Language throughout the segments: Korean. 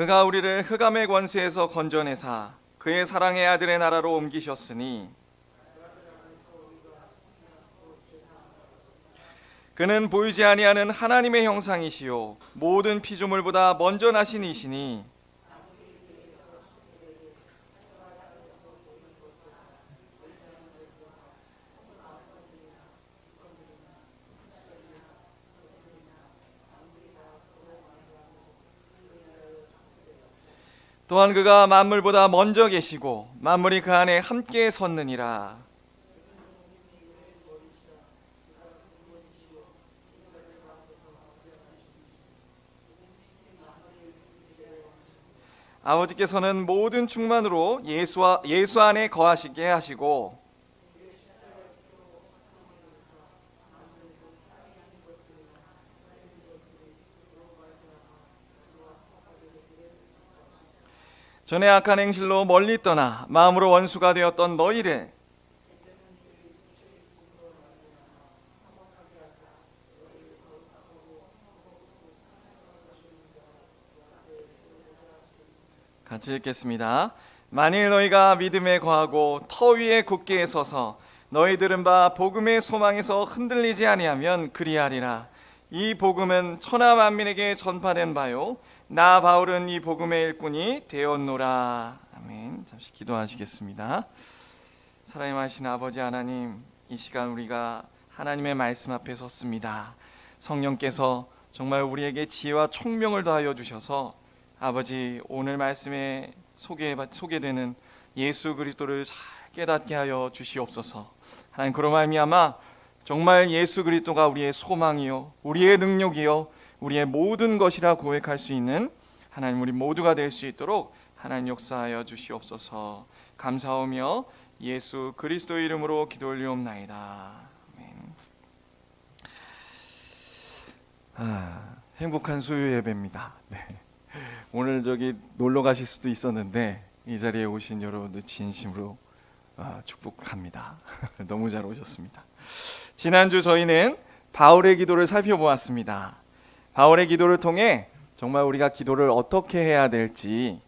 그가 우리를 흑암의 권세에서 건져내사 그의 사랑의 아들의 나라로 옮기셨으니 그는 보이지 아니하는 하나님의 형상이시요 모든 피조물보다 먼저 나신 이시니 또한 그가 만물보다 먼저 계시고 만물이 그 안에 함께 섰느니라. 아버지께서는 모든 충만으로 예수 안에 거하시게 하시고 전에 악한 행실로 멀리 떠나 마음으로 원수가 되었던 너희를 같이 읽겠습니다. 만일 너희가 믿음에 거하고 터 위에 굳게 서서 너희 들은 바 복음의 소망에서 흔들리지 아니하면 그리하리라. 이 복음은 천하 만민에게 전파된 바요 나 바울은 이 복음의 일꾼이 되었노라. 아멘. 잠시 기도하시겠습니다. 사랑하신 아버지 하나님, 이 시간 우리가 하나님의 말씀 앞에 섰습니다. 성령께서 정말 우리에게 지혜와 총명을 더하여 주셔서 아버지 오늘 말씀에 소개되는 예수 그리스도를 잘 깨닫게 하여 주시옵소서. 하나님 그로 말미암아 정말 예수 그리스도가 우리의 소망이요 우리의 능력이요 우리의 모든 것이라 고백할 수 있는 하나님 우리 모두가 될 수 있도록 하나님 역사하여 주시옵소서. 감사하며 예수 그리스도 이름으로 기도 올리옵나이다. 아멘. 행복한 수요 예배입니다. 네. 오늘 놀러 가실 수도 있었는데 이 자리에 오신 여러분들 진심으로 축복합니다. 너무 잘 오셨습니다. 지난주 저희는 바울의 기도를 살펴보았습니다. 바울의 기도를 통해 정말 우리가 기도를 어떻게 해야 될지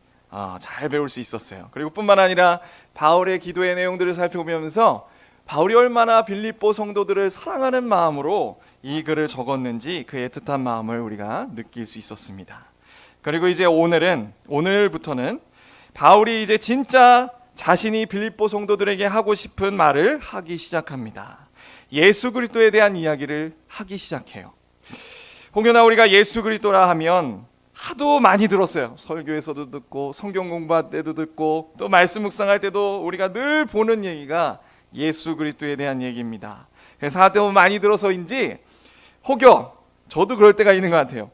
잘 배울 수 있었어요. 그리고 뿐만 아니라 바울의 기도의 내용들을 살펴보면서 바울이 얼마나 빌립보 성도들을 사랑하는 마음으로 이 글을 적었는지 그 애틋한 마음을 우리가 느낄 수 있었습니다. 그리고 이제 오늘부터는 바울이 이제 진짜 자신이 빌립보 성도들에게 하고 싶은 말을 하기 시작합니다. 예수 그리스도에 대한 이야기를 하기 시작해요. 혹여나 우리가 예수 그리스도라 하면 하도 많이 들었어요. 설교에서도 듣고 성경 공부할 때도 듣고 또 말씀 묵상할 때도 우리가 늘 보는 얘기가 예수 그리스도에 대한 얘기입니다. 그래서 하도 많이 들어서인지 혹여 저도 그럴 때가 있는 것 같아요.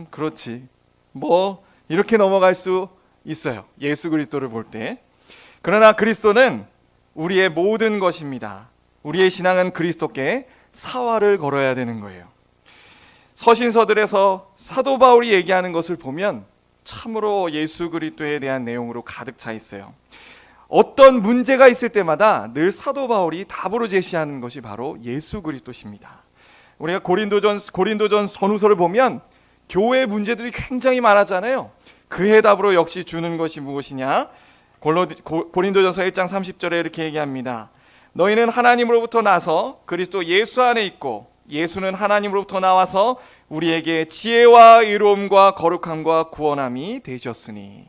그렇지 뭐 이렇게 넘어갈 수 있어요. 예수 그리스도를 볼 때. 그러나 그리스도는 우리의 모든 것입니다. 우리의 신앙은 그리스도께 사활을 걸어야 되는 거예요. 서신서들에서 사도 바울이 얘기하는 것을 보면 참으로 예수 그리스도에 대한 내용으로 가득 차 있어요. 어떤 문제가 있을 때마다 늘 사도 바울이 답으로 제시하는 것이 바로 예수 그리스도십니다. 우리가 고린도전 전후서를 보면 교회의 문제들이 굉장히 많았잖아요. 그 해답으로 역시 주는 것이 무엇이냐? 고린도전서 1장 30절에 이렇게 얘기합니다. 너희는 하나님으로부터 나서 그리스도 예수 안에 있고 예수는 하나님으로부터 나와서 우리에게 지혜와 의로움과 거룩함과 구원함이 되셨으니.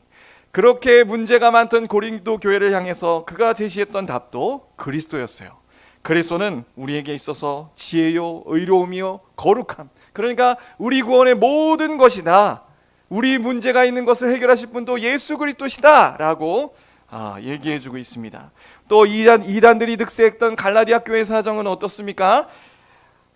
그렇게 문제가 많던 고린도 교회를 향해서 그가 제시했던 답도 그리스도였어요. 그리스도는 우리에게 있어서 지혜요 의로움이요 거룩함, 그러니까 우리 구원의 모든 것이다. 우리 문제가 있는 것을 해결하실 분도 예수 그리스도시다 라고 얘기해주고 있습니다. 또 이단들이 득세했던 갈라디아 교회 사정은 어떻습니까?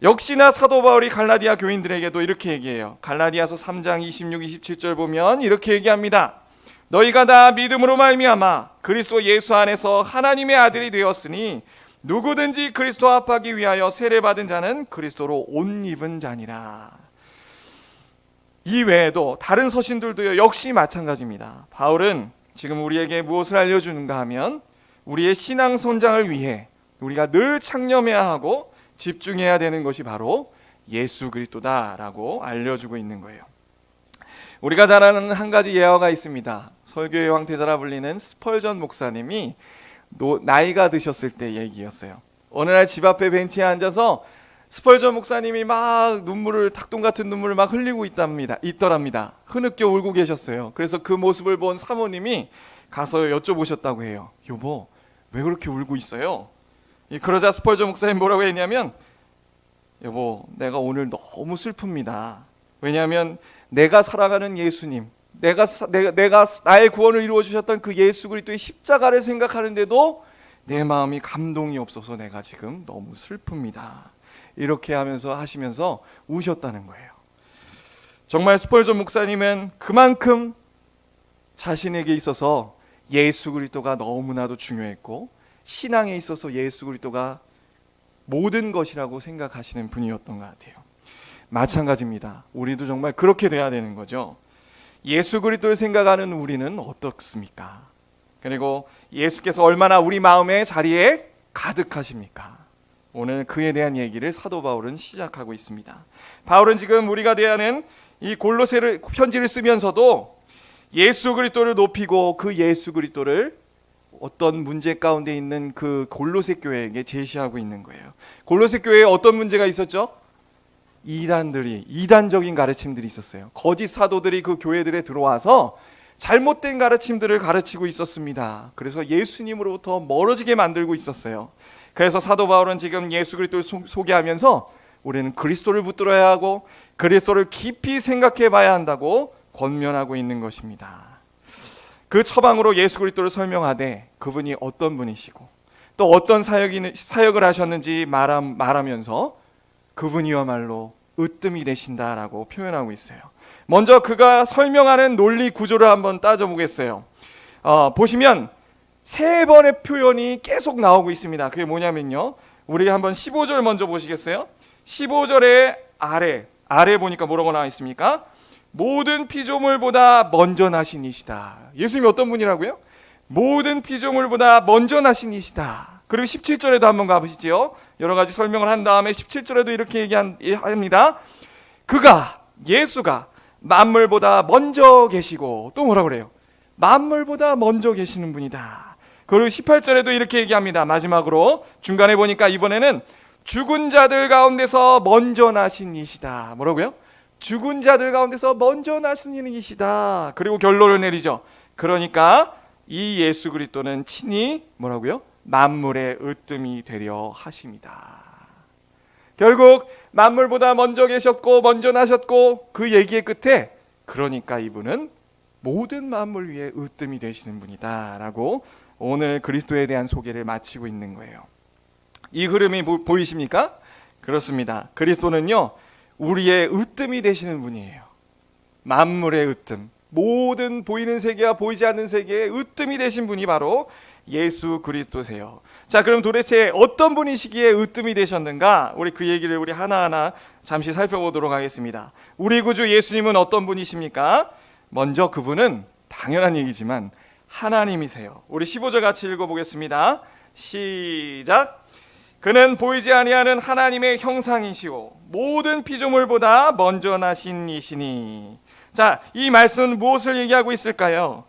역시나 사도 바울이 갈라디아 교인들에게도 이렇게 얘기해요. 갈라디아서 3장 26, 27절 보면 이렇게 얘기합니다. 너희가 다 믿음으로 말미암아 그리스도 예수 안에서 하나님의 아들이 되었으니 누구든지 그리스도 합하기 위하여 세례받은 자는 그리스도로 옷 입은 자니라. 이 외에도 다른 서신들도 역시 마찬가지입니다. 바울은 지금 우리에게 무엇을 알려주는가 하면 우리의 신앙 성장을 위해 우리가 늘 창념해야 하고 집중해야 되는 것이 바로 예수 그리스도다라고 알려주고 있는 거예요. 우리가 잘 아는 한 가지 예화가 있습니다. 설교의 황태자라 불리는 스펄전 목사님이 나이가 드셨을 때 얘기였어요. 어느 날 집 앞에 벤치에 앉아서 스펄전 목사님이 막 닭똥 같은 눈물을 막 흘리고 있더랍니다. 흐느껴 울고 계셨어요. 그래서 그 모습을 본 사모님이 가서 여쭤보셨다고 해요. 여보, 왜 그렇게 울고 있어요? 그러자 스펄전 목사님 뭐라고 했냐면, 여보, 내가 오늘 너무 슬픕니다. 왜냐하면 내가 살아가는 예수님, 내가 나의 구원을 이루어 주셨던 그 예수 그리스도의 십자가를 생각하는데도 내 마음이 감동이 없어서 내가 지금 너무 슬픕니다. 이렇게 하시면서 우셨다는 거예요. 정말 스펄전 목사님은 그만큼 자신에게 있어서 예수 그리스도가 너무나도 중요했고, 신앙에 있어서 예수 그리스도가 모든 것이라고 생각하시는 분이었던 것 같아요. 마찬가지입니다. 우리도 정말 그렇게 돼야 되는 거죠. 예수 그리스도를 생각하는 우리는 어떻습니까? 그리고 예수께서 얼마나 우리 마음의 자리에 가득하십니까? 오늘 그에 대한 얘기를 사도 바울은 시작하고 있습니다. 바울은 지금 우리가 대하는 이 골로새 편지를 쓰면서도 예수 그리스도를 높이고 그 예수 그리스도를 어떤 문제 가운데 있는 그 골로새 교회에게 제시하고 있는 거예요. 골로새 교회에 어떤 문제가 있었죠? 이단적인 가르침들이 있었어요. 거짓 사도들이 그 교회들에 들어와서 잘못된 가르침들을 가르치고 있었습니다. 그래서 예수님으로부터 멀어지게 만들고 있었어요. 그래서 사도 바울은 지금 예수 그리스도를 소개하면서 우리는 그리스도를 붙들어야 하고 그리스도를 깊이 생각해 봐야 한다고 권면하고 있는 것입니다. 그 처방으로 예수 그리스도를 설명하되 그분이 어떤 분이시고 또 어떤 사역을 하셨는지 말하면서 그분이야말로 으뜸이 되신다라고 표현하고 있어요. 먼저 그가 설명하는 논리 구조를 한번 따져보겠어요. 보시면 세 번의 표현이 계속 나오고 있습니다. 그게 뭐냐면요, 우리 한번 15절 먼저 보시겠어요? 15절의 아래 보니까 뭐라고 나와 있습니까? 모든 피조물보다 먼저 나신 이시다. 예수님이 어떤 분이라고요? 모든 피조물보다 먼저 나신 이시다. 그리고 17절에도 한번 가보시죠. 여러 가지 설명을 한 다음에 17절에도 이렇게 얘기합니다. 예수가 만물보다 먼저 계시고, 또 뭐라 그래요? 만물보다 먼저 계시는 분이다. 그리고 18절에도 이렇게 얘기합니다. 마지막으로 중간에 보니까 이번에는 죽은 자들 가운데서 먼저 나신 이시다. 뭐라고요? 죽은 자들 가운데서 먼저 나신 이시다. 그리고 결론을 내리죠. 그러니까 이 예수 그리스도는 친히 뭐라고요? 만물의 으뜸이 되려 하십니다. 결국 만물보다 먼저 계셨고 먼저 나셨고, 그 얘기의 끝에 그러니까 이분은 모든 만물 위에 으뜸이 되시는 분이다 라고 오늘 그리스도에 대한 소개를 마치고 있는 거예요. 이 흐름이 보이십니까? 그렇습니다. 그리스도는요, 우리의 으뜸이 되시는 분이에요. 만물의 으뜸, 모든 보이는 세계와 보이지 않는 세계의 으뜸이 되신 분이 바로 예수 그리스도세요. 자, 그럼 도대체 어떤 분이시기에 으뜸이 되셨는가? 우리 그 얘기를 하나하나 잠시 살펴보도록 하겠습니다. 우리 구주 예수님은 어떤 분이십니까? 먼저 그분은 당연한 얘기지만 하나님이세요. 우리 15절 같이 읽어보겠습니다. 시작. 그는 보이지 아니하는 하나님의 형상이시오 모든 피조물보다 먼저 나신 이시니. 자, 이 말씀은 무엇을 얘기하고 있을까요?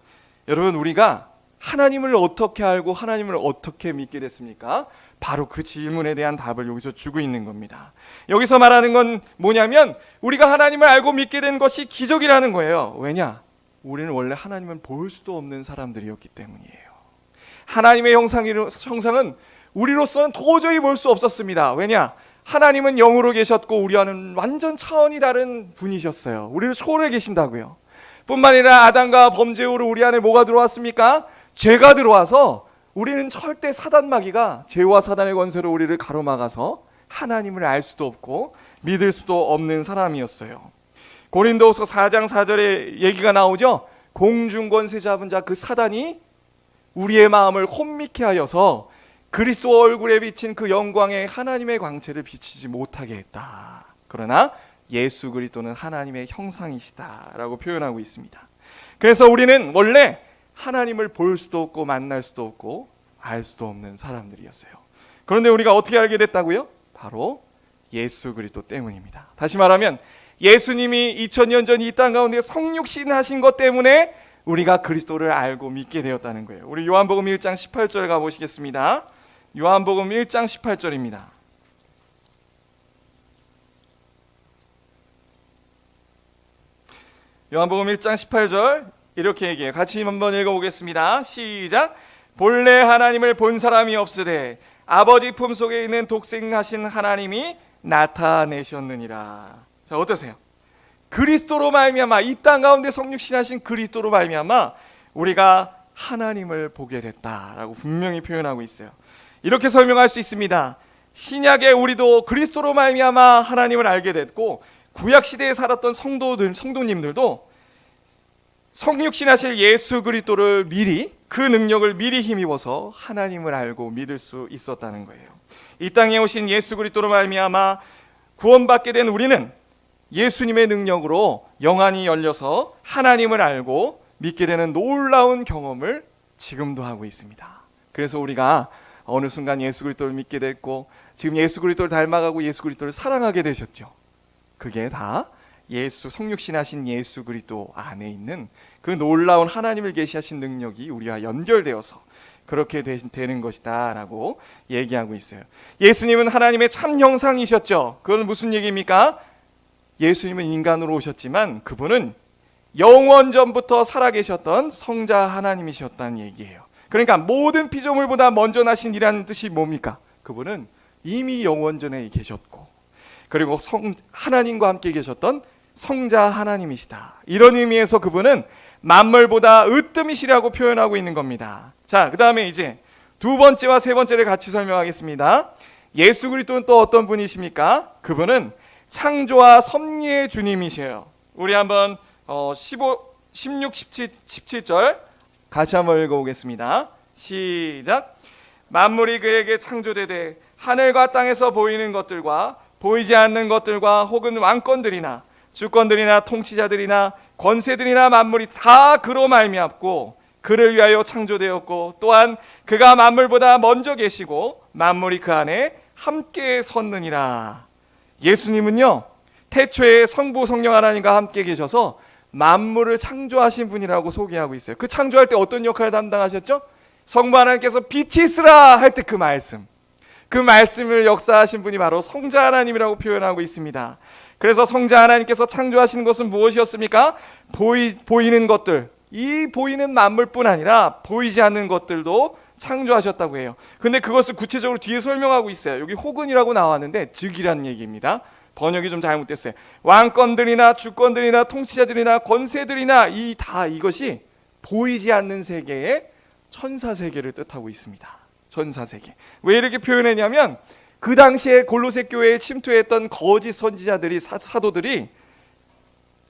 여러분, 우리가 하나님을 어떻게 알고 하나님을 어떻게 믿게 됐습니까? 바로 그 질문에 대한 답을 여기서 주고 있는 겁니다. 여기서 말하는 건 뭐냐면 우리가 하나님을 알고 믿게 된 것이 기적이라는 거예요. 왜냐? 우리는 원래 하나님을 볼 수도 없는 사람들이었기 때문이에요. 하나님의 형상은 우리로서는 도저히 볼 수 없었습니다. 왜냐? 하나님은 영으로 계셨고 우리와는 완전 차원이 다른 분이셨어요. 우리를 초월해 계신다고요. 뿐만 아니라 아담과 범죄 후로 우리 안에 뭐가 들어왔습니까? 죄가 들어와서 우리는 절대 사단마귀가 죄와 사단의 권세로 우리를 가로막아서 하나님을 알 수도 없고 믿을 수도 없는 사람이었어요. 고린도후서 4장 4절에 얘기가 나오죠. 공중권세 잡은 자 그 사단이 우리의 마음을 혼미케 하여서 그리스도 얼굴에 비친 그 영광의 하나님의 광채를 비치지 못하게 했다. 그러나 예수 그리스도는 하나님의 형상이시다라고 표현하고 있습니다. 그래서 우리는 원래 하나님을 볼 수도 없고 만날 수도 없고 알 수도 없는 사람들이었어요. 그런데 우리가 어떻게 알게 됐다고요? 바로 예수 그리스도 때문입니다. 다시 말하면 예수님이 2000년 전 이 땅 가운데 성육신 하신 것 때문에 우리가 그리스도를 알고 믿게 되었다는 거예요. 우리 요한복음 1장 18절 가보시겠습니다. 요한복음 1장 18절입니다. 요한복음 1장 18절 이렇게 얘기해요. 같이 한번 읽어보겠습니다. 시작. 본래 하나님을 본 사람이 없으되 아버지 품속에 있는 독생하신 하나님이 나타내셨느니라. 자, 어떠세요? 그리스도로 말미암아, 이 땅 가운데 성육신하신 그리스도로 말미암아 우리가 하나님을 보게 됐다라고 분명히 표현하고 있어요. 이렇게 설명할 수 있습니다. 신약에 우리도 그리스도로 말미암아 하나님을 알게 됐고, 구약 시대에 살았던 성도님들도 성육신하실 예수 그리스도를 미리, 그 능력을 미리 힘입어서 하나님을 알고 믿을 수 있었다는 거예요. 이 땅에 오신 예수 그리스도로 말미암아 구원받게 된 우리는 예수님의 능력으로 영안이 열려서 하나님을 알고 믿게 되는 놀라운 경험을 지금도 하고 있습니다. 그래서 우리가 어느 순간 예수 그리스도를 믿게 됐고, 지금 예수 그리스도를 닮아가고 예수 그리스도를 사랑하게 되셨죠. 그게 다 예수, 성육신하신 예수 그리스도 안에 있는 그 놀라운 하나님을 계시하신 능력이 우리와 연결되어서 그렇게 되는 것이다 라고 얘기하고 있어요. 예수님은 하나님의 참 형상이셨죠. 그건 무슨 얘기입니까? 예수님은 인간으로 오셨지만 그분은 영원 전부터 살아계셨던 성자 하나님이셨다는 얘기예요. 그러니까 모든 피조물보다 먼저 나신 이라는 뜻이 뭡니까? 그분은 이미 영원 전에 계셨고, 그리고 하나님과 함께 계셨던 성자 하나님이시다. 이런 의미에서 그분은 만물보다 으뜸이시라고 표현하고 있는 겁니다. 자, 그 다음에 이제 두 번째와 세 번째를 같이 설명하겠습니다. 예수 그리스도는 또 어떤 분이십니까? 그분은 창조와 섭리의 주님이세요. 우리 한번 16, 17절 같이 한번 읽어보겠습니다. 시작. 만물이 그에게 창조되되 하늘과 땅에서 보이는 것들과 보이지 않는 것들과 혹은 왕권들이나 주권들이나 통치자들이나 권세들이나 만물이 다 그로 말미암고 그를 위하여 창조되었고, 또한 그가 만물보다 먼저 계시고 만물이 그 안에 함께 섰느니라. 예수님은요, 태초에 성부 성령 하나님과 함께 계셔서 만물을 창조하신 분이라고 소개하고 있어요. 그 창조할 때 어떤 역할을 담당하셨죠? 성부 하나님께서 빛이 있으라 할 때 그 말씀을 역사하신 분이 바로 성자 하나님이라고 표현하고 있습니다. 그래서 성자 하나님께서 창조하신 것은 무엇이었습니까? 보이는 것들, 이 보이는 만물뿐 아니라 보이지 않는 것들도 창조하셨다고 해요. 근데 그것을 구체적으로 뒤에 설명하고 있어요. 여기 혹은이라고 나왔는데 즉이라는 얘기입니다. 번역이 좀 잘못됐어요. 왕권들이나 주권들이나 통치자들이나 권세들이나 이것이 보이지 않는 세계의 천사 세계를 뜻하고 있습니다. 천사 세계. 왜 이렇게 표현했냐면, 그 당시에 골로새 교회에 침투했던 거짓 선지자들이, 사도들이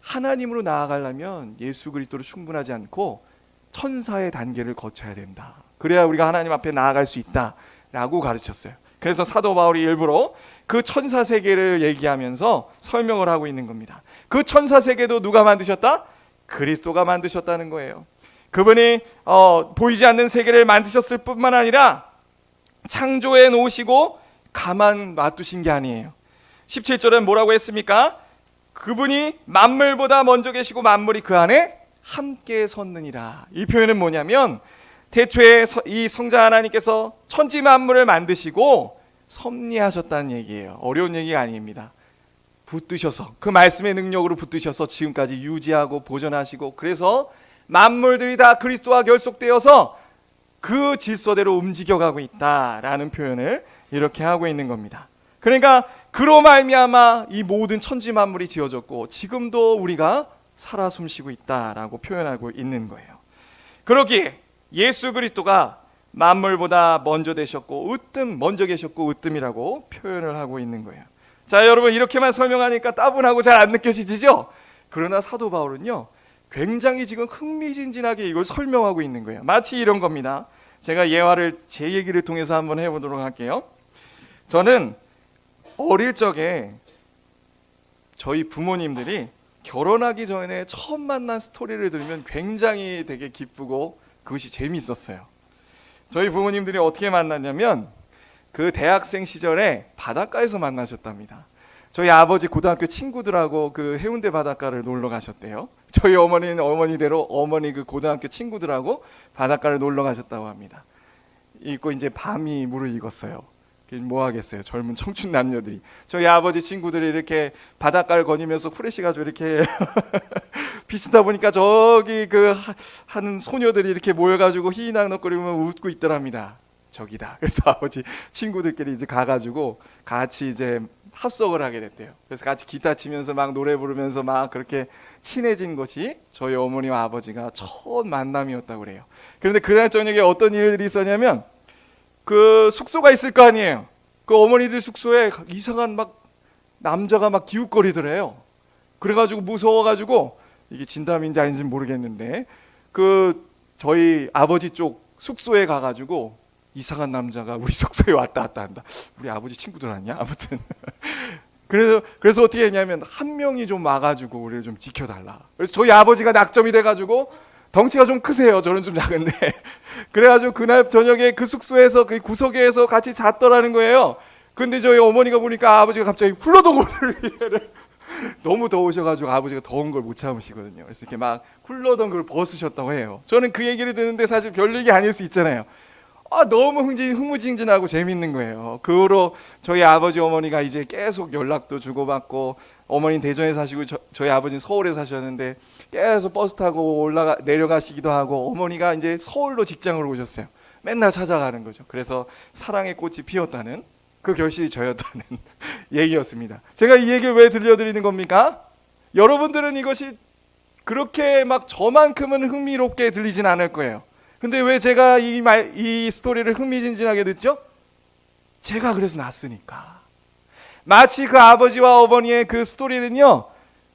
하나님으로 나아가려면 예수 그리스도로 충분하지 않고 천사의 단계를 거쳐야 된다. 그래야 우리가 하나님 앞에 나아갈 수 있다라고 가르쳤어요. 그래서 사도 바울이 일부러 그 천사 세계를 얘기하면서 설명을 하고 있는 겁니다. 그 천사 세계도 누가 만드셨다? 그리스도가 만드셨다는 거예요. 그분이 보이지 않는 세계를 만드셨을 뿐만 아니라 창조해 놓으시고 가만 놔두신 게 아니에요. 17절은 뭐라고 했습니까? 그분이 만물보다 먼저 계시고 만물이 그 안에 함께 섰느니라. 이 표현은 뭐냐면, 태초에 이 성자 하나님께서 천지 만물을 만드시고 섭리하셨다는 얘기예요. 어려운 얘기가 아닙니다. 붙드셔서, 그 말씀의 능력으로 붙드셔서 지금까지 유지하고 보존하시고, 그래서 만물들이 다 그리스도와 결속되어서 그 질서대로 움직여가고 있다라는 표현을 이렇게 하고 있는 겁니다. 그러니까 그로 말미암아 이 모든 천지 만물이 지어졌고 지금도 우리가 살아 숨쉬고 있다라고 표현하고 있는 거예요. 그러기에 예수 그리스도가 만물보다 먼저 되셨고 먼저 계셨고 으뜸이라고 표현을 하고 있는 거예요. 자, 여러분, 이렇게만 설명하니까 따분하고 잘 안 느껴지시죠? 그러나 사도 바울은요, 굉장히 지금 흥미진진하게 이걸 설명하고 있는 거예요. 마치 이런 겁니다. 제가 예화를 제 얘기를 통해서 한번 해보도록 할게요. 저는 어릴 적에 저희 부모님들이 결혼하기 전에 처음 만난 스토리를 들으면 굉장히 되게 기쁘고 그것이 재미있었어요. 저희 부모님들이 어떻게 만났냐면 그 대학생 시절에 바닷가에서 만나셨답니다. 저희 아버지 고등학교 친구들하고 그 해운대 바닷가를 놀러 가셨대요. 저희 어머니는 어머니대로 어머니 그 고등학교 친구들하고 바닷가를 놀러 가셨다고 합니다. 있고 이제 밤이 무르익었어요. 뭐 하겠어요, 젊은 청춘 남녀들이. 저희 아버지 친구들이 이렇게 바닷가를 거니면서 후레쉬 가지고 이렇게 비치다 보니까 저기 그 하는 소녀들이 이렇게 모여가지고 희희낙낙거리며 웃고 있더랍니다. 저기다. 그래서 아버지 친구들끼리 이제 가가지고 같이 이제 합석을 하게 됐대요. 그래서 같이 기타 치면서 막 노래 부르면서 막 그렇게 친해진 것이 저희 어머니와 아버지가 첫 만남이었다고 그래요. 그런데 그날 저녁에 어떤 일이 있었냐면 그 숙소가 있을 거 아니에요. 그 어머니들 숙소에 이상한 막 남자가 막 기웃거리더래요. 그래가지고 무서워가지고, 이게 진담인지 아닌지 모르겠는데 그 저희 아버지 쪽 숙소에 가가지고 이상한 남자가 우리 숙소에 왔다 갔다 한다. 우리 아버지 친구들 아니야? 아무튼 그래서 어떻게 했냐면 한 명이 좀 와가지고 우리를 좀 지켜달라. 그래서 저희 아버지가 낙점이 돼가지고, 덩치가 좀 크세요. 저는 좀 작은데 그래가지고 그날 저녁에 그 숙소에서 그 구석에서 같이 잤더라는 거예요. 근데 저희 어머니가 보니까 아버지가 갑자기 훌러덩을 너무 더우셔가지고 아버지가 더운 걸 못 참으시거든요. 그래서 이렇게 막 훌러덩을 벗으셨다고 해요. 저는 그 얘기를 듣는데 사실 별 얘기 아닐 수 있잖아요. 너무 흥미진진하고 재밌는 거예요. 그 후로 저희 아버지 어머니가 이제 계속 연락도 주고받고, 어머니는 대전에 사시고 저희 아버지는 서울에 사셨는데 계속 버스 타고 내려가시기도 하고, 어머니가 이제 서울로 직장을 오셨어요. 맨날 찾아가는 거죠. 그래서 사랑의 꽃이 피었다는 그 결실이 저였다는 얘기였습니다. 제가 이 얘기를 왜 들려드리는 겁니까? 여러분들은 이것이 그렇게 막 저만큼은 흥미롭게 들리진 않을 거예요. 근데 왜 제가 이 스토리를 흥미진진하게 듣죠? 제가 그래서 낳았으니까. 마치 그 아버지와 어머니의 그 스토리는요,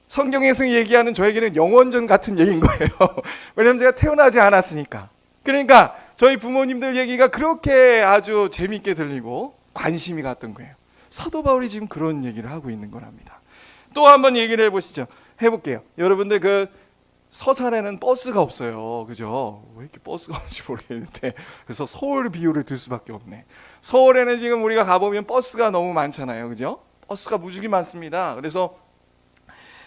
성경에서 얘기하는 저에게는 영원전 같은 얘기인 거예요. 왜냐하면 제가 태어나지 않았으니까. 그러니까 저희 부모님들 얘기가 그렇게 아주 재밌게 들리고 관심이 갔던 거예요. 사도 바울이 지금 그런 얘기를 하고 있는 거랍니다. 또 한번 얘기를 해볼게요. 여러분들 그 서산에는 버스가 없어요. 그죠? 왜 이렇게 버스가 없는지 모르겠는데, 그래서 서울 비유를 들 수밖에 없네. 서울에는 지금 우리가 가보면 버스가 너무 많잖아요. 그죠? 버스가 무지개 많습니다. 그래서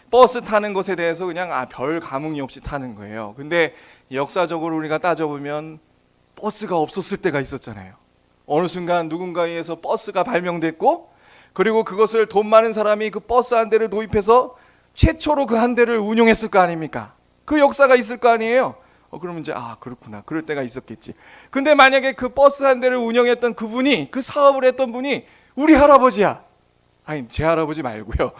버스 타는 것에 대해서 그냥 별 감흥이 없이 타는 거예요. 근데 역사적으로 우리가 따져보면 버스가 없었을 때가 있었잖아요. 어느 순간 누군가에 의해서 버스가 발명됐고, 그리고 그것을 돈 많은 사람이 그 버스 한 대를 도입해서 최초로 그 한 대를 운용했을 거 아닙니까? 그 역사가 있을 거 아니에요. 그러면 이제 그렇구나, 그럴 때가 있었겠지. 근데 만약에 그 버스 한 대를 운영했던 그분이, 그 사업을 했던 분이 우리 할아버지야. 아니, 제 할아버지 말고요,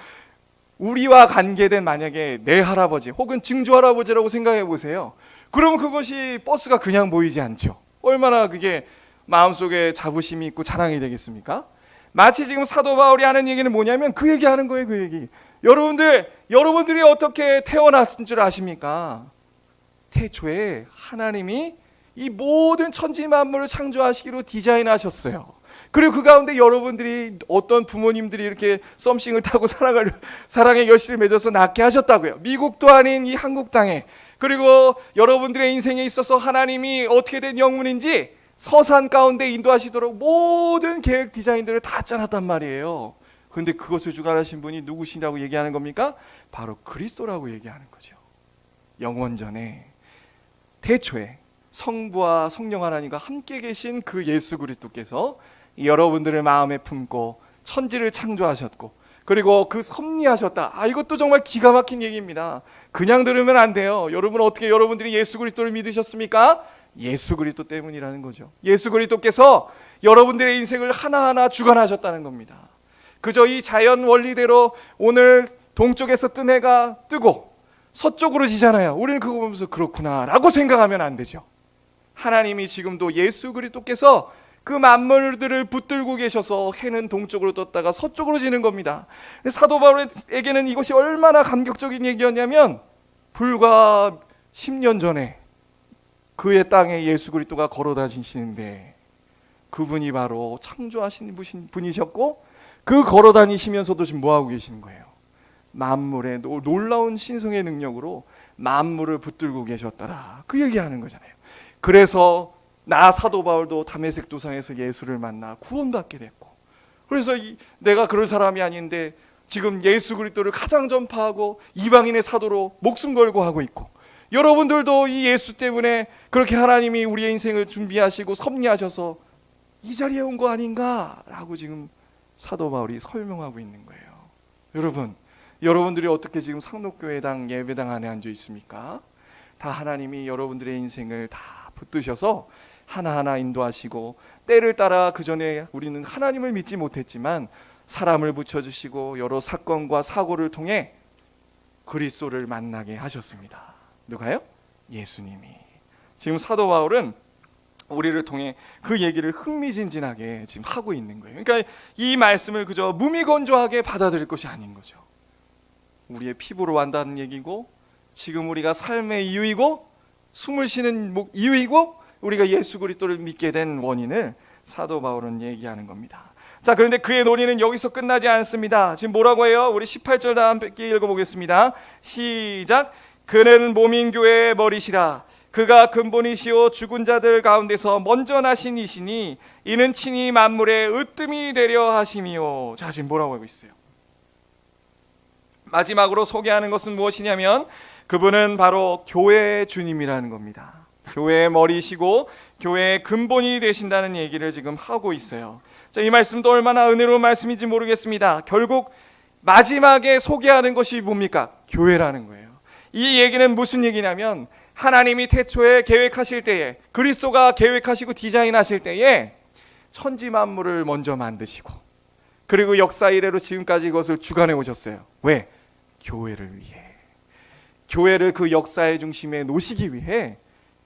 우리와 관계된 만약에 내 할아버지 혹은 증조 할아버지라고 생각해 보세요. 그러면 그것이 버스가 그냥 보이지 않죠. 얼마나 그게 마음속에 자부심이 있고 자랑이 되겠습니까? 마치 지금 사도 바울이 하는 얘기는 뭐냐면 그 얘기하는 거예요. 그 얘기. 여러분들이 어떻게 태어났은 줄 아십니까? 태초에 하나님이 이 모든 천지 만물을 창조하시기로 디자인하셨어요. 그리고 그 가운데 여러분들이, 어떤 부모님들이 이렇게 썸씽을 타고 사랑의 결실을 맺어서 낳게 하셨다고요. 미국도 아닌 이 한국 땅에. 그리고 여러분들의 인생에 있어서 하나님이 어떻게 된 영문인지 서산 가운데 인도하시도록 모든 계획 디자인들을 다 짜놨단 말이에요. 그런데 그것을 주관하신 분이 누구시냐고 얘기하는 겁니까? 바로 그리스도라고 얘기하는 거죠. 영원전에 태초에 성부와 성령 하나님과 함께 계신 그 예수 그리스도께서 여러분들의 마음에 품고 천지를 창조하셨고, 그리고 그 섭리하셨다. 이것도 정말 기가 막힌 얘기입니다. 그냥 들으면 안 돼요. 여러분, 어떻게 여러분들이 예수 그리스도를 믿으셨습니까? 예수 그리스도 때문이라는 거죠. 예수 그리스도께서 여러분들의 인생을 하나하나 주관하셨다는 겁니다. 그저 이 자연 원리대로 오늘 동쪽에서 뜬 해가 뜨고 서쪽으로 지잖아요. 우리는 그거 보면서 그렇구나 라고 생각하면 안 되죠. 하나님이 지금도 예수 그리스도께서 그 만물들을 붙들고 계셔서 해는 동쪽으로 떴다가 서쪽으로 지는 겁니다. 사도 바울에게는 이것이 얼마나 감격적인 얘기였냐면, 불과 10년 전에 그의 땅에 예수 그리스도가 걸어 다니시는데, 그분이 바로 창조하신 분이셨고, 그 걸어 다니시면서도 지금 뭐하고 계시는 거예요? 만물의 놀라운 신성의 능력으로 만물을 붙들고 계셨더라, 그 얘기하는 거잖아요. 그래서 나 사도 바울도 다메섹 도상에서 예수를 만나 구원받게 됐고, 그래서 내가 그럴 사람이 아닌데 지금 예수 그리스도를 가장 전파하고 이방인의 사도로 목숨 걸고 하고 있고, 여러분들도 이 예수 때문에 그렇게 하나님이 우리의 인생을 준비하시고 섭리하셔서 이 자리에 온 거 아닌가라고 지금 사도 바울이 설명하고 있는 거예요. 여러분들이 어떻게 지금 상록교회당 예배당 안에 앉아 있습니까? 다 하나님이 여러분들의 인생을 다 붙드셔서 하나하나 인도하시고, 때를 따라 그 전에 우리는 하나님을 믿지 못했지만 사람을 붙여주시고 여러 사건과 사고를 통해 그리스도를 만나게 하셨습니다. 누가요? 예수님이. 지금 사도 바울은 우리를 통해 그 얘기를 흥미진진하게 지금 하고 있는 거예요. 그러니까 이 말씀을 그저 무미건조하게 받아들일 것이 아닌 거죠. 우리의 피부로 완다는 얘기고, 지금 우리가 삶의 이유이고, 숨을 쉬는 이유이고, 우리가 예수 그리스도를 믿게 된 원인을 사도 바울은 얘기하는 겁니다. 자, 그런데 그의 논의는 여기서 끝나지 않습니다. 지금 뭐라고 해요? 우리 18절 다 함께 읽어보겠습니다. 시작. 그는 몸인 교회의 머리시라. 그가 근본이시오 죽은 자들 가운데서 먼저 나신 이시니 이는 친히 만물의 으뜸이 되려 하심이요. 자, 지금 뭐라고 하고 있어요? 마지막으로 소개하는 것은 무엇이냐면 그분은 바로 교회의 주님이라는 겁니다. 교회의 머리시고 교회의 근본이 되신다는 얘기를 지금 하고 있어요. 자, 이 말씀도 얼마나 은혜로운 말씀인지 모르겠습니다. 결국 마지막에 소개하는 것이 뭡니까? 교회라는 거예요. 이 얘기는 무슨 얘기냐면 하나님이 태초에 계획하실 때에, 그리스도가 계획하시고 디자인하실 때에 천지 만물을 먼저 만드시고, 그리고 역사 이래로 지금까지 이것을 주관해 오셨어요. 왜? 교회를 위해. 교회를 그 역사의 중심에 놓으시기 위해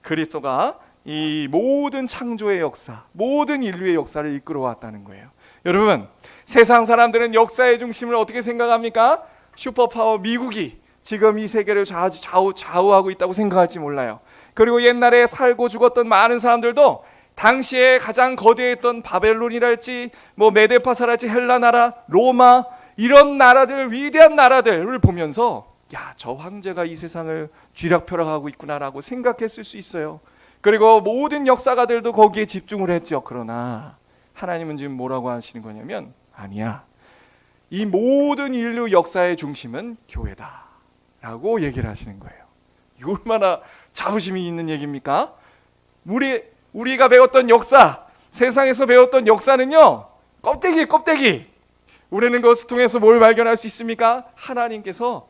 그리스도가 이 모든 창조의 역사, 모든 인류의 역사를 이끌어 왔다는 거예요. 여러분, 세상 사람들은 역사의 중심을 어떻게 생각합니까? 슈퍼파워 미국이 지금 이 세계를 좌우하고 있다고 생각할지 몰라요. 그리고 옛날에 살고 죽었던 많은 사람들도 당시에 가장 거대했던 바벨론이랄지 메데파사랄지 헬라 나라, 로마, 이런 나라들, 위대한 나라들을 보면서 야, 저 황제가 이 세상을 쥐락펴락하고 있구나라고 생각했을 수 있어요. 그리고 모든 역사가들도 거기에 집중을 했죠. 그러나 하나님은 지금 뭐라고 하시는 거냐면 아니야, 이 모든 인류 역사의 중심은 교회다 라고 얘기를 하시는 거예요. 이거 얼마나 자부심이 있는 얘기입니까? 우리가 배웠던 역사, 세상에서 배웠던 역사는요, 껍데기. 우리는 그것을 통해서 뭘 발견할 수 있습니까? 하나님께서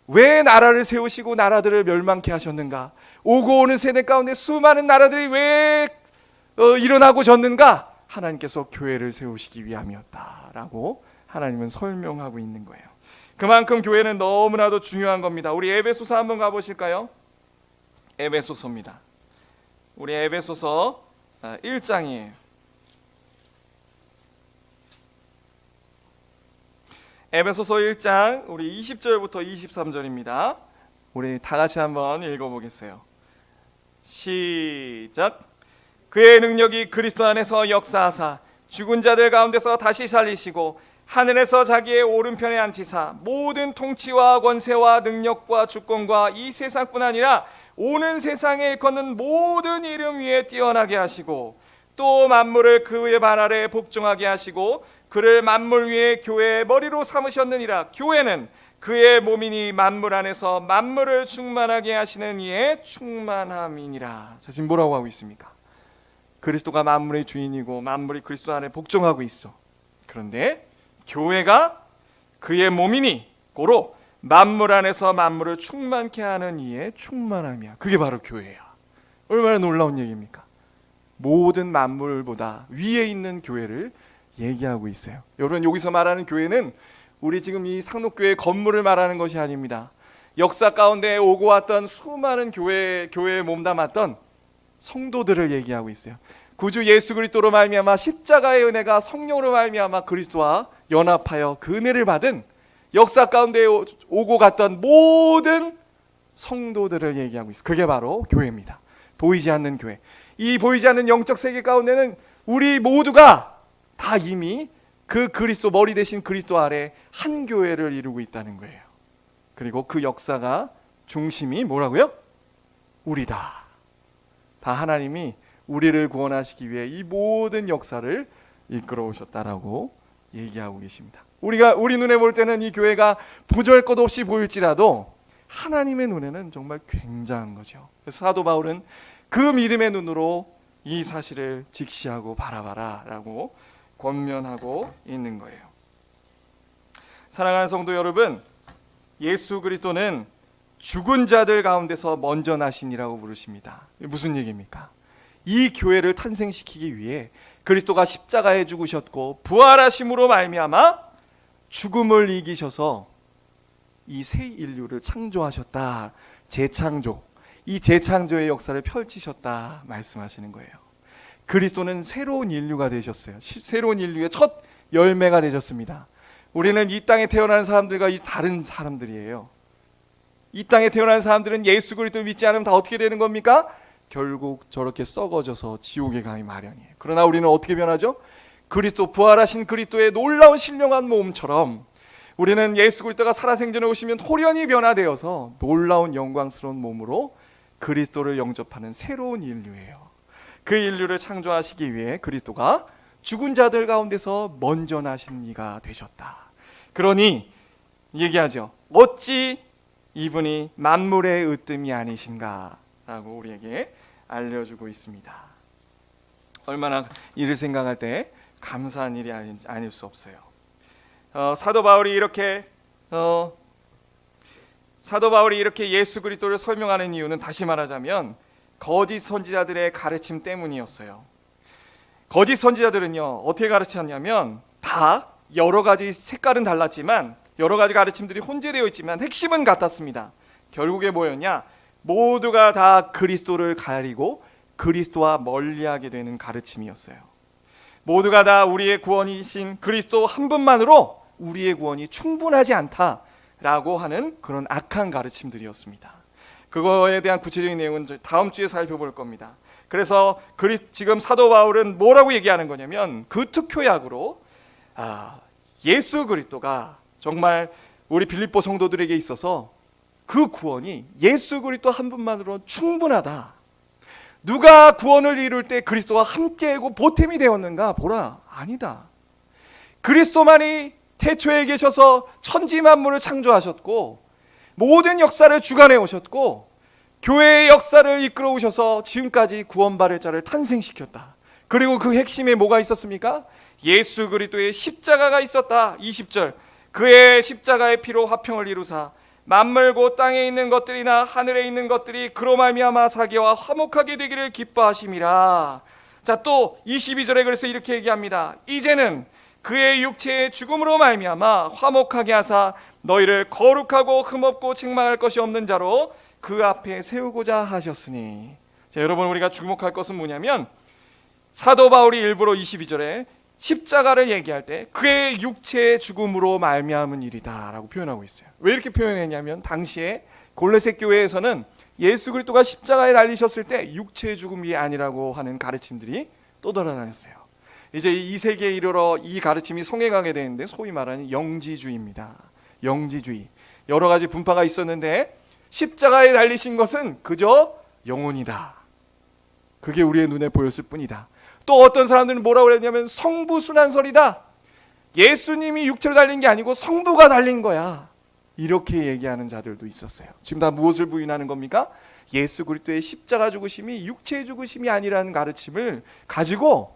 왜 나라를 세우시고 나라들을 멸망케 하셨는가? 오고 오는 세대 가운데 수많은 나라들이 왜 일어나고 졌는가? 하나님께서 교회를 세우시기 위함이었다라고 하나님은 설명하고 있는 거예요. 그만큼 교회는 너무나도 중요한 겁니다. 우리 에베소서 한번 가보실까요? 에베소서입니다. 우리 에베소서 1장이에요. 에베소서 1장 우리 20절부터 23절입니다. 우리 다 같이 한번 읽어보겠어요. 시작. 그의 능력이 그리스도 안에서 역사하사 죽은 자들 가운데서 다시 살리시고 하늘에서 자기의 오른편에 앉히사 모든 통치와 권세와 능력과 주권과 이 세상뿐 아니라 오는 세상에 일컫는 모든 이름 위에 뛰어나게 하시고 또 만물을 그의 발 아래 복종하게 하시고 그를 만물 위에 교회의 머리로 삼으셨느니라. 교회는 그의 몸이니 만물 안에서 만물을 충만하게 하시는 이의 충만함이니라. 자, 지금 뭐라고 하고 있습니까? 그리스도가 만물의 주인이고 만물이 그리스도 안에 복종하고 있어. 그런데 교회가 그의 몸이니 고로 만물 안에서 만물을 충만케 하는 이의 충만함이야. 그게 바로 교회야. 얼마나 놀라운 얘기입니까? 모든 만물보다 위에 있는 교회를 얘기하고 있어요. 여러분, 여기서 말하는 교회는 우리 지금 이 상록교회 건물을 말하는 것이 아닙니다. 역사 가운데 오고 왔던 수많은 교회에 몸담았던 성도들을 얘기하고 있어요. 구주 예수 그리스도로 말미암아 십자가의 은혜가 성령으로 말미암아 그리스도와 연합하여 그 은혜를 받은 역사 가운데 오고 갔던 모든 성도들을 얘기하고 있어요. 그게 바로 교회입니다. 보이지 않는 교회. 이 보이지 않는 영적 세계 가운데는 우리 모두가 다 이미 그 그리스도 머리 대신 그리스도 아래 한 교회를 이루고 있다는 거예요. 그리고 그 역사가 중심이 뭐라고요? 우리다. 다 하나님이 우리를 구원하시기 위해 이 모든 역사를 이끌어 오셨다라고 얘기하고 계십니다. 우리 눈에 볼 때는 이 교회가 보잘것없이 보일지라도 하나님의 눈에는 정말 굉장한 거죠. 그래서 사도 바울은 그 믿음의 눈으로 이 사실을 직시하고 바라봐라라고 권면하고 있는 거예요. 사랑하는 성도 여러분, 예수 그리스도는 죽은 자들 가운데서 먼저 나신이라고 부르십니다. 무슨 얘기입니까? 이 교회를 탄생시키기 위해 그리스도가 십자가에 죽으셨고 부활하심으로 말미암아 죽음을 이기셔서 이 새 인류를 창조하셨다. 재창조, 이 재창조의 역사를 펼치셨다 말씀하시는 거예요. 그리스도는 새로운 인류가 되셨어요. 새로운 인류의 첫 열매가 되셨습니다. 우리는 이 땅에 태어난 사람들과 다른 사람들이에요. 이 땅에 태어난 사람들은 예수 그리스도를 믿지 않으면 다 어떻게 되는 겁니까? 결국 저렇게 썩어져서 지옥에 가기 마련이에요. 그러나 우리는 어떻게 변하죠? 그리스도, 부활하신 그리스도의 놀라운 신령한 몸처럼 우리는 예수 그리스도가 살아생전에 오시면 홀연히 변화되어서 놀라운 영광스러운 몸으로 그리스도를 영접하는 새로운 인류예요. 그 인류를 창조하시기 위해 그리스도가 죽은 자들 가운데서 먼저 나신 이가 되셨다. 그러니 얘기하죠. 어찌 이분이 만물의 으뜸이 아니신가 라고 우리에게 알려주고 있습니다. 얼마나 이를 생각할 때 감사한 일이 아닐 수 없어요. 사도 바울이 이렇게 예수 그리스도를 설명하는 이유는 다시 말하자면 거짓 선지자들의 가르침 때문이었어요. 거짓 선지자들은요 어떻게 가르쳤냐면 다 여러 가지 색깔은 달랐지만 여러 가지 가르침들이 혼재되어 있지만 핵심은 같았습니다. 결국에 뭐였냐? 모두가 다 그리스도를 가리고 그리스도와 멀리하게 되는 가르침이었어요. 모두가 다 우리의 구원이신 그리스도 한 분만으로 우리의 구원이 충분하지 않다라고 하는 그런 악한 가르침들이었습니다. 그거에 대한 구체적인 내용은 다음 주에 살펴볼 겁니다. 그래서 지금 사도 바울은 뭐라고 얘기하는 거냐면 그 특효약으로 예수 그리스도가 정말 우리 빌립보 성도들에게 있어서 그 구원이 예수 그리스도 한 분만으로 충분하다. 누가 구원을 이룰 때 그리스도와 함께하고 보탬이 되었는가 보라. 아니다. 그리스도만이 태초에 계셔서 천지 만물을 창조하셨고 모든 역사를 주관해 오셨고 교회의 역사를 이끌어 오셔서 지금까지 구원받을 자를 탄생시켰다. 그리고 그 핵심에 뭐가 있었습니까? 예수 그리스도의 십자가가 있었다. 20절 그의 십자가의 피로 화평을 이루사 만물 곧 땅에 있는 것들이나 하늘에 있는 것들이 그로 말미암아 사개와 화목하게 되기를 기뻐하심이라. 자, 또 22절에 그래서 이렇게 얘기합니다. 이제는 그의 육체의 죽음으로 말미암아 화목하게 하사 너희를 거룩하고 흠없고 책망할 것이 없는 자로 그 앞에 세우고자 하셨으니. 자, 여러분 우리가 주목할 것은 뭐냐면 사도 바울이 일부러 22절에 십자가를 얘기할 때 그의 육체의 죽음으로 말미암은 일이다 라고 표현하고 있어요. 왜 이렇게 표현했냐면 당시에 골로새 교회에서는 예수 그리스도가 십자가에 달리셨을 때 육체의 죽음이 아니라고 하는 가르침들이 또 돌아다녔어요. 이제 이 세기에 이르러 이 가르침이 성행하게 되는데 소위 말하는 영지주의입니다. 영지주의. 여러 가지 분파가 있었는데 십자가에 달리신 것은 그저 영혼이다. 그게 우리의 눈에 보였을 뿐이다. 또 어떤 사람들은 뭐라고 그랬냐면 성부순환설이다. 예수님이 육체로 달린 게 아니고 성부가 달린 거야. 이렇게 얘기하는 자들도 있었어요. 지금 다 무엇을 부인하는 겁니까? 예수 그리스도의 십자가 죽으심이 육체의 죽으심이 아니라는 가르침을 가지고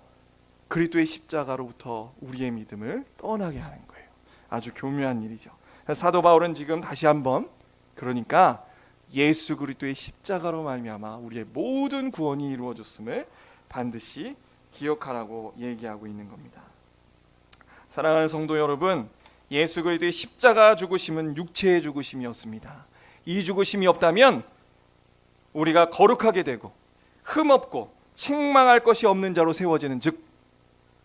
그리스도의 십자가로부터 우리의 믿음을 떠나게 하는 거예요. 아주 교묘한 일이죠. 사도 바울은 지금 다시 한번 그러니까 예수 그리스도의 십자가로 말미암아 우리의 모든 구원이 이루어졌음을 반드시 기억하라고 얘기하고 있는 겁니다. 사랑하는 성도 여러분, 예수 그리스도의 십자가 죽으심은 육체의 죽으심이었습니다. 이 죽으심이 없다면 우리가 거룩하게 되고 흠없고 책망할 것이 없는 자로 세워지는 즉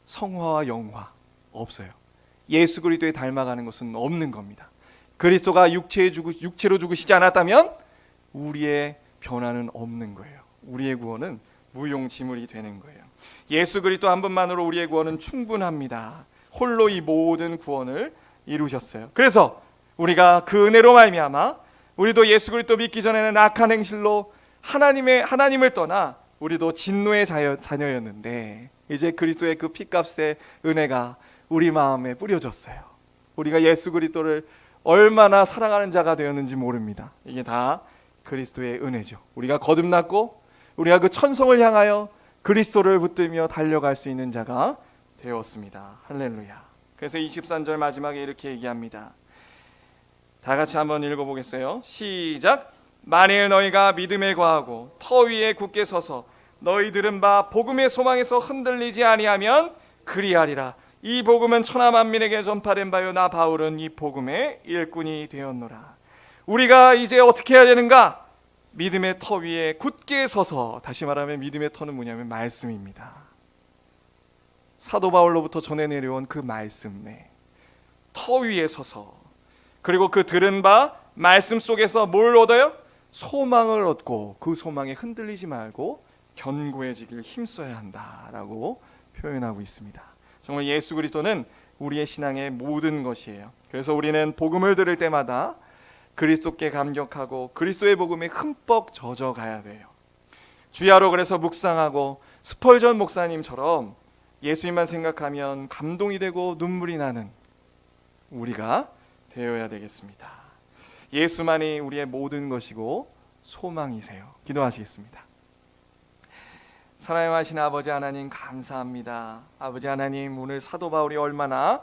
성화와 영화 없어요. 예수 그리스도에 닮아가는 것은 없는 겁니다. 그리스도가 육체로 죽으시지 않았다면 우리의 변화는 없는 거예요. 우리의 구원은 무용지물이 되는 거예요. 예수 그리스도 한 분만으로 우리의 구원은 충분합니다. 홀로 이 모든 구원을 이루셨어요. 그래서 우리가 그 은혜로 말미암아 우리도 예수 그리스도 믿기 전에는 악한 행실로 하나님을 떠나 우리도 진노의 자녀였는데 이제 그리스도의 그 피값의 은혜가 우리 마음에 뿌려졌어요. 우리가 예수 그리스도를 얼마나 사랑하는 자가 되었는지 모릅니다. 이게 다 그리스도의 은혜죠. 우리가 거듭났고 우리가 그 천성을 향하여 그리스도를 붙들며 달려갈 수 있는 자가 되었습니다. 할렐루야. 그래서 23절 마지막에 이렇게 얘기합니다. 다 같이 한번 읽어보겠어요. 시작. 만일 너희가 믿음에 거하고 터 위에 굳게 서서 너희 들은 바 복음의 소망에서 흔들리지 아니하면 그리하리라. 이 복음은 천하 만민에게 전파된 바요 나 바울은 이 복음의 일꾼이 되었노라. 우리가 이제 어떻게 해야 되는가? 믿음의 터 위에 굳게 서서, 다시 말하면 믿음의 터는 뭐냐면 말씀입니다. 사도 바울로부터 전해 내려온 그 말씀에 터 위에 서서, 그리고 그 들은 바 말씀 속에서 뭘 얻어요? 소망을 얻고 그 소망에 흔들리지 말고 견고해지길 힘써야 한다라고 표현하고 있습니다. 정말 예수 그리스도는 우리의 신앙의 모든 것이에요. 그래서 우리는 복음을 들을 때마다 그리스도께 감격하고 그리스도의 복음에 흠뻑 젖어가야 돼요. 주야로 그래서 묵상하고 스펄전 목사님처럼 예수님만 생각하면 감동이 되고 눈물이 나는 우리가 되어야 되겠습니다. 예수만이 우리의 모든 것이고 소망이세요. 기도하시겠습니다. 사랑하신 아버지 하나님 감사합니다. 아버지 하나님, 오늘 사도 바울이 얼마나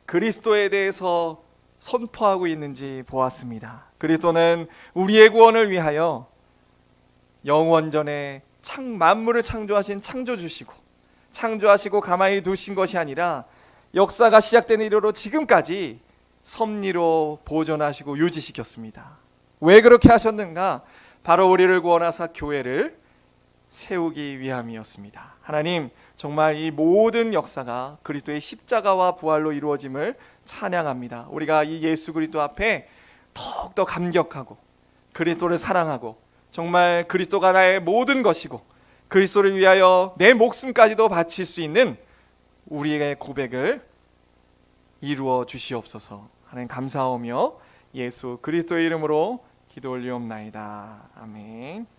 그리스도에 대해서 선포하고 있는지 보았습니다. 그리스도는 우리의 구원을 위하여 영원전에 만물을 창조하신 창조주시고 창조하시고 가만히 두신 것이 아니라 역사가 시작된 이후로 지금까지 섭리로 보존하시고 유지시켰습니다. 왜 그렇게 하셨는가? 바로 우리를 구원하사 교회를 세우기 위함이었습니다. 하나님, 정말 이 모든 역사가 그리스도의 십자가와 부활로 이루어짐을 찬양합니다. 우리가 이 예수 그리스도 앞에 더욱더 감격하고 그리스도를 사랑하고 정말 그리스도가 나의 모든 것이고 그리스도를 위하여 내 목숨까지도 바칠 수 있는 우리의 고백을 이루어 주시옵소서. 하나님 감사하며 예수 그리스도의 이름으로 기도 올리옵나이다. 아멘.